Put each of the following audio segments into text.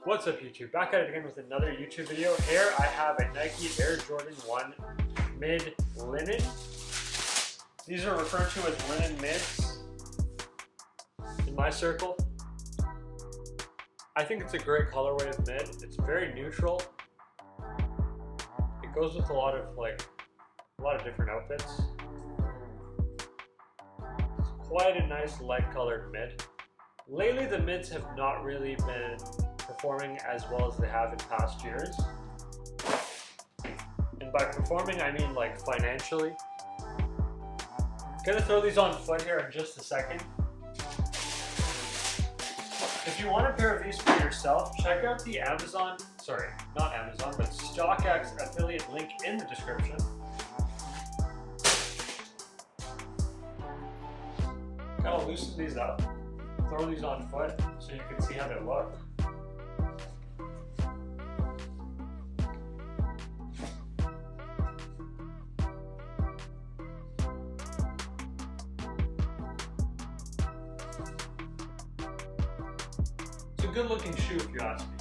What's up YouTube? Back at it again with another YouTube video. Here I have a Nike Air Jordan 1 mid linen. These are referred to as linen mids in my circle. I think it's a great colorway of mid. It's very neutral. It goes with a lot of different outfits. It's quite a nice light colored mid. Lately the mids have not really been performing as well as they have in past years. And by performing, I mean like financially. Gonna throw these on foot here in just a second. If you want a pair of these for yourself, check out the StockX affiliate link in the description. Kind of loosen these up, throw these on foot so you can see how they look. It's a good looking shoe if you ask me.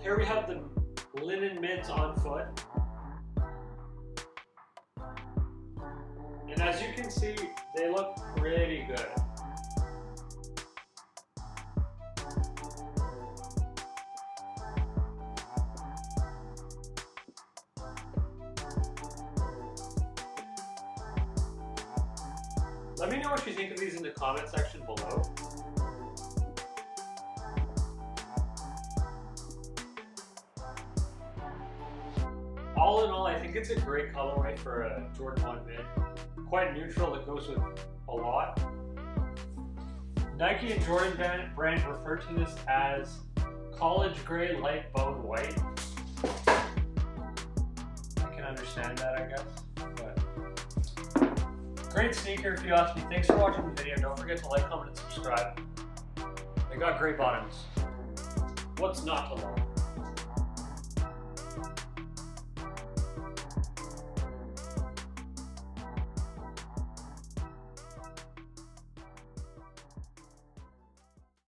Here we have the linen mids on foot. And as you can see, they look pretty good. Let me know what you think of these in the comment section below. All in all, I think it's a great colorway for a Jordan 1 mid. Quite neutral, it goes with a lot. Nike and Jordan brand refer to this as college gray light bone white. I can understand that, I guess. But great sneaker if you ask me. Thanks for watching the video. Don't forget to like, comment, and subscribe. They got great bottoms. What's not to love?